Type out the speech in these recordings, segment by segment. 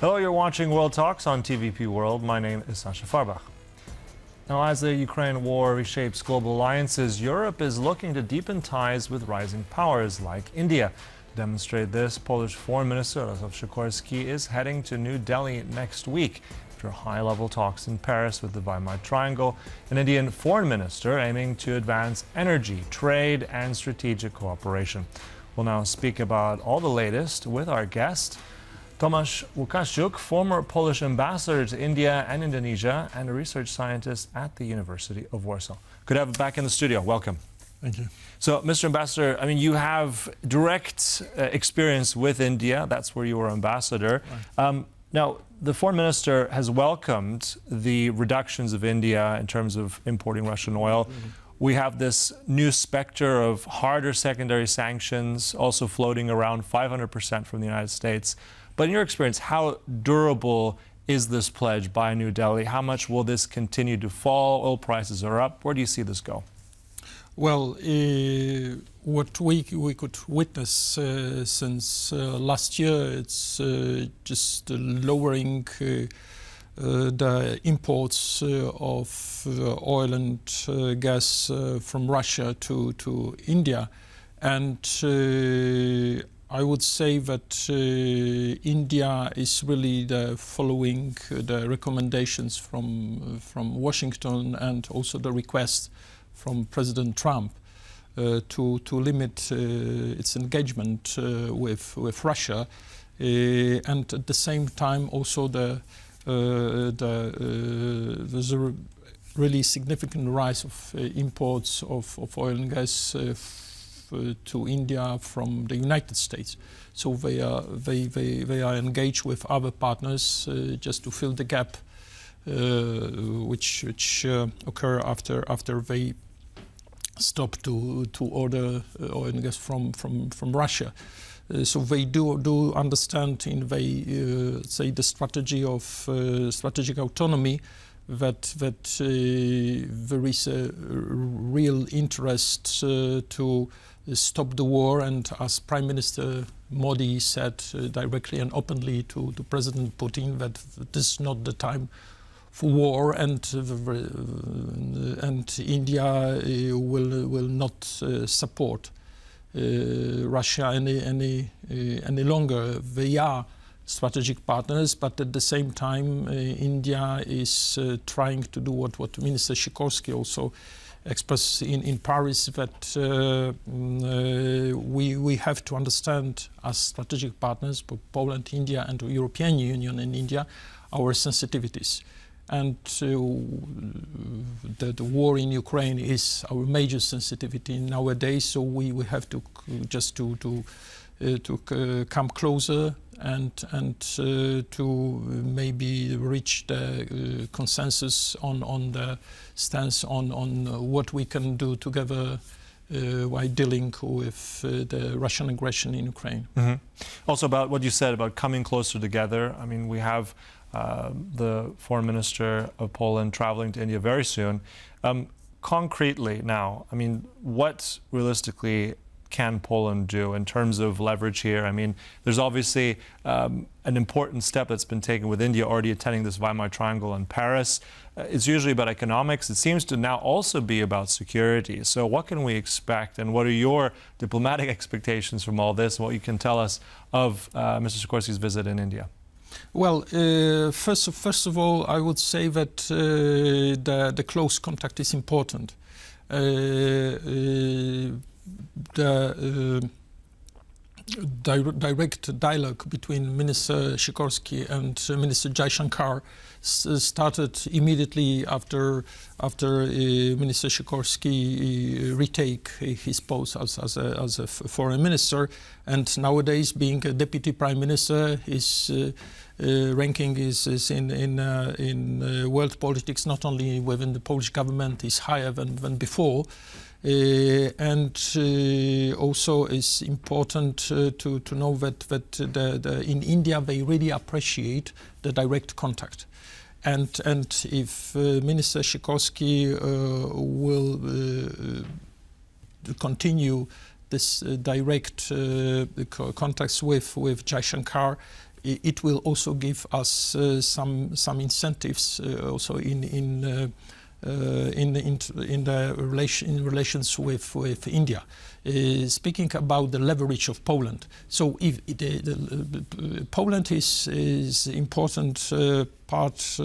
Hello, you're watching World Talks on TVP World. My name is Sascha Fahrbach. Now, as the Ukraine war reshapes global alliances, Europe is looking to deepen ties with rising powers like India. To demonstrate this, Polish Foreign Minister Sikorski is heading to New Delhi next week after high-level talks in Paris with the Weimar Triangle, an Indian foreign minister aiming to advance energy, trade, and strategic cooperation. We'll now speak about all the latest with our guest, Tomasz Łukaszuk, former Polish ambassador to India and Indonesia and a research scientist at the University of Warsaw. Good to have you back in the studio. Welcome. Thank you. So, Mr. Ambassador, I mean, you have direct experience with India. That's where you were ambassador. Right. Now, the foreign minister has welcomed the reductions of India in terms of importing Russian oil. We have this new specter of harder secondary sanctions also floating around 500% from the United States. But in your experience, how durable is this pledge by New Delhi? How much will this continue to fall? Oil prices are up. Where do you see this go? Well, what we could witness since last year, it's just lowering the imports of oil and gas from Russia to India. And I would say that India is really following the recommendations from Washington and also the request from President Trump to limit its engagement with Russia, and at the same time also there's a really significant rise of imports of oil and gas to India from the United States. So they are engaged with other partners just to fill the gap which occur after they stop to order oil and gas from Russia. So they do understand in say the strategy of strategic autonomy that there is a real interest to stop the war, and as Prime Minister Modi said directly and openly to President Putin that this is not the time for war, and India will not support Russia any longer. They are strategic partners, but at the same time, India is trying to do what Minister Sikorski also expressed in Paris, that we have to understand as strategic partners, Poland, India, and the European Union and India, our sensitivities. And the war in Ukraine is our major sensitivity nowadays, so we have to just to come closer and to maybe reach the consensus on the stance on what we can do together while dealing with the Russian aggression in Ukraine. Mm-hmm. Also about what you said about coming closer together. I mean, we have the foreign minister of Poland traveling to India very soon. Concretely now, I mean, what realistically can Poland do in terms of leverage here? I mean, there's obviously an important step that's been taken with India already attending this Weimar Triangle in Paris. It's usually about economics. It seems to now also be about security. So what can we expect, and what are your diplomatic expectations from all this, and what you can tell us of Mr. Sikorski's visit in India? Well, first of all, I would say that the close contact is important. The direct dialogue between Minister Sikorski and Minister Jaishankar started immediately after Minister Sikorski retake his post as a foreign minister, and nowadays being a deputy prime minister, his ranking is in world politics, not only within the Polish government, is higher than before. And also it's important to know that in India they really appreciate the direct contact, and if Minister Sikorski will continue this direct contacts with Jaishankar, it will also give us some incentives also in relations with India. Speaking about the leverage of Poland, so if Poland is important part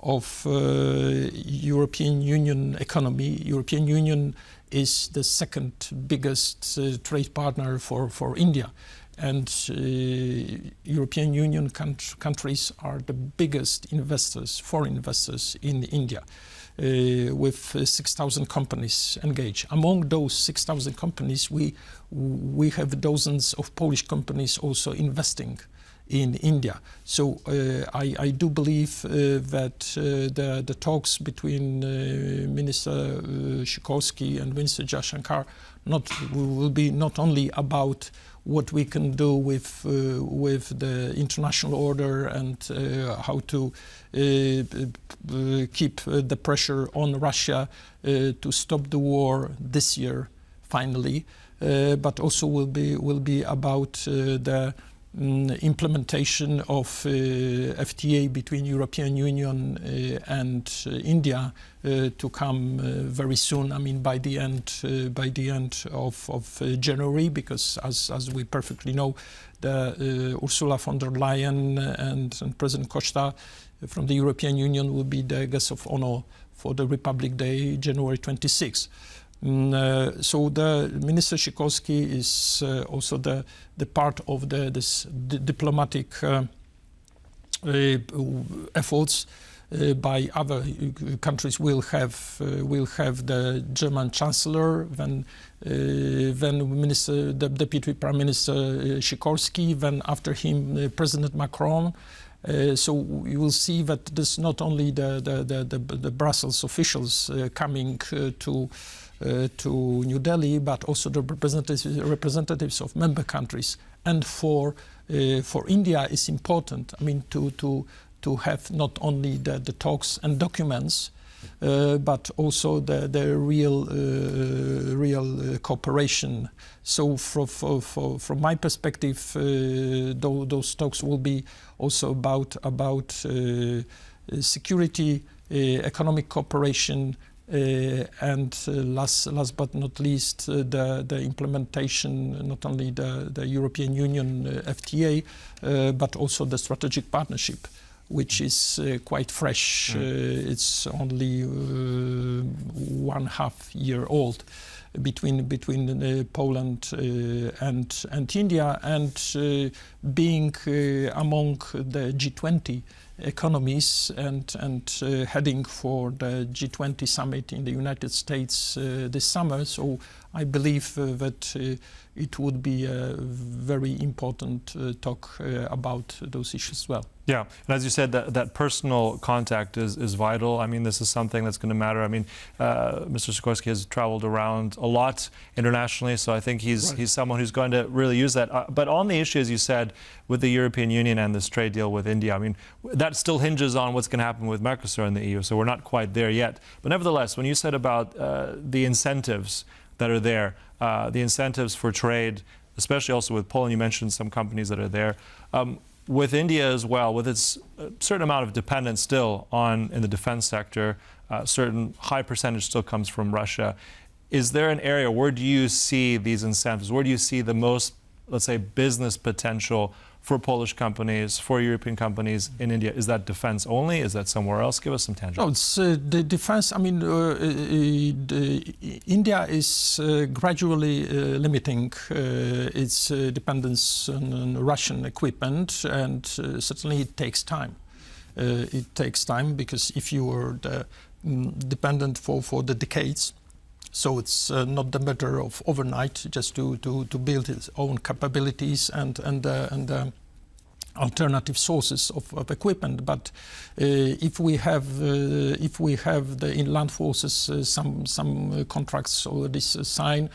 of European Union economy. European Union is the second biggest trade partner for India. And European Union countries are the biggest investors, foreign investors in India, with 6,000 companies engaged. Among those 6,000 companies, we have dozens of Polish companies also investing in India. So I do believe that the talks between Minister Sikorski and Minister Jaishankar will be not only about what we can do with the international order and how to keep the pressure on Russia to stop the war this year, finally, but also will be about the implementation of FTA between European Union and India to come very soon. I mean, by the end of January, because as we perfectly know, Ursula von der Leyen and President Costa from the European Union will be the guest of honor for the Republic Day, January 26th. So the Minister Sikorski is also the part of this diplomatic efforts by other countries. We'll have the German Chancellor, then the Deputy Prime Minister Sikorski, then after him President Macron. So you will see that there's not only the Brussels officials coming to New Delhi, but also the representatives of member countries. And for India, it's important. I mean, to have not only the talks and documents, but also the real cooperation. So from my perspective, those talks will be also about security, economic cooperation, and last but not least, the implementation, not only the European Union FTA, but also the strategic partnership, which is quite fresh. It's only 1.5 year old between Poland and India, and being among the G20 economies and heading for the G20 summit in the United States this summer. So I believe that it would be a very important talk about those issues as well. Yeah, and as you said, that personal contact is vital. I mean, this is something that's going to matter. I mean, Mr. Sikorski has traveled around a lot internationally, so I think he's someone who's going to really use that. But on the issue, as you said, with the European Union and this trade deal with India, I mean, that still hinges on what's going to happen with Mercosur and the EU, so we're not quite there yet. But nevertheless, when you said about the incentives that are there, the incentives for trade, especially also with Poland, you mentioned some companies that are there. With India as well, with its certain amount of dependence still in the defense sector, certain high percentage still comes from Russia. Is there an area, where do you see these incentives? Where do you see the most, let's say, business potential for Polish companies, for European companies in India? Is that defense only? Is that somewhere else? Give us some tangible. No, it's the defense. I mean, India is gradually limiting its dependence on Russian equipment, and certainly it takes time. It takes time, because if you were dependent for the decades, so it's not the matter of overnight just to build its own capabilities and alternative sources of equipment. But if we have the inland forces some contracts already signed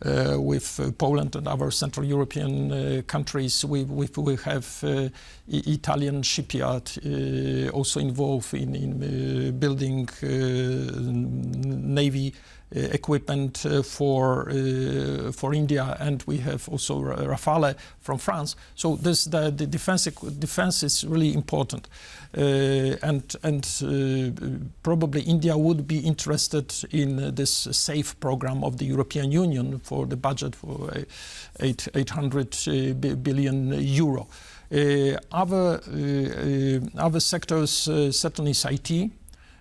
with Poland and other Central European countries, we have Italian shipyard also involved in building navy equipment for India, and we have also Rafale from France. So the defense is really important, and probably India would be interested in this SAFE program of the European Union for the budget for 800 billion euro. Other sectors certainly is IT.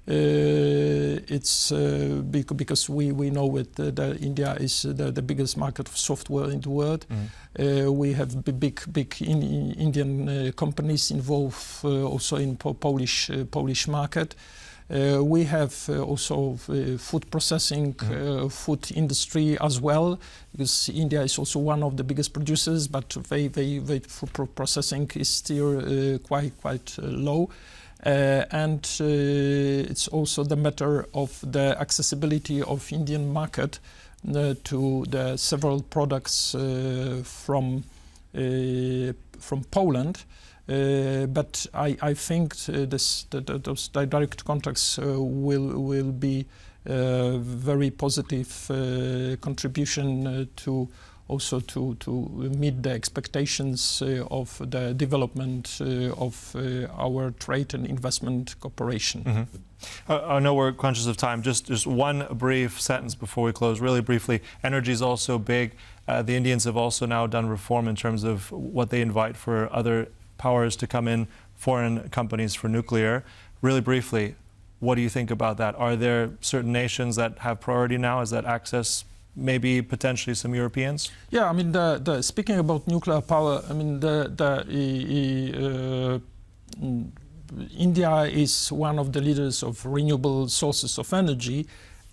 It's because we know that India is the biggest market of software in the world. We have big Indian companies involved also in Polish market. We have also food processing, food industry as well, because India is also one of the biggest producers, but food processing is still quite low. And it's also the matter of the accessibility of Indian market to the several products from Poland. But I think those direct contracts will be very positive contribution to also to meet the expectations of the development of our trade and investment cooperation. I know we're conscious of time. Just one brief sentence before we close, really briefly. Energy is also big. The Indians have also now done reform in terms of what they invite for other powers to come in, foreign companies for nuclear. Really briefly, what do you think about that? Are there certain nations that have priority now? Is that access maybe potentially some Europeans? Yeah, I mean, speaking about nuclear power, I mean, India is one of the leaders of renewable sources of energy,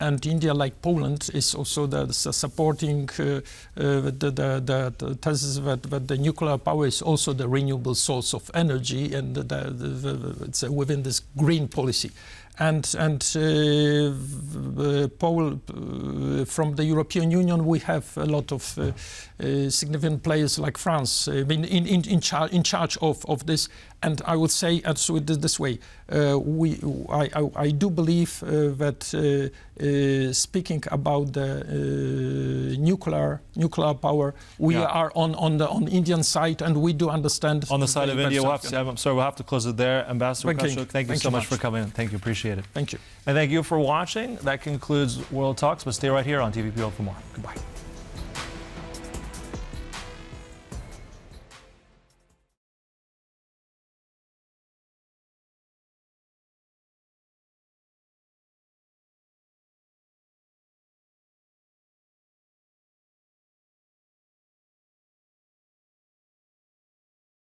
and India, like Poland, is also supporting the thesis that the nuclear power is also the renewable source of energy, and it's within this green policy. And from the European Union, we have a lot of significant players like France in charge of this. And I would say this way: I do believe that speaking about the nuclear power, we are on the Indian side, and we do understand. On the side of India, I'm sorry, we'll have to close it there. Ambassador Łukaszuk, thank you so much for coming in. Thank you, appreciate it. Thank you. And thank you for watching. That concludes World Talks, but stay right here on TVP World for more. Goodbye.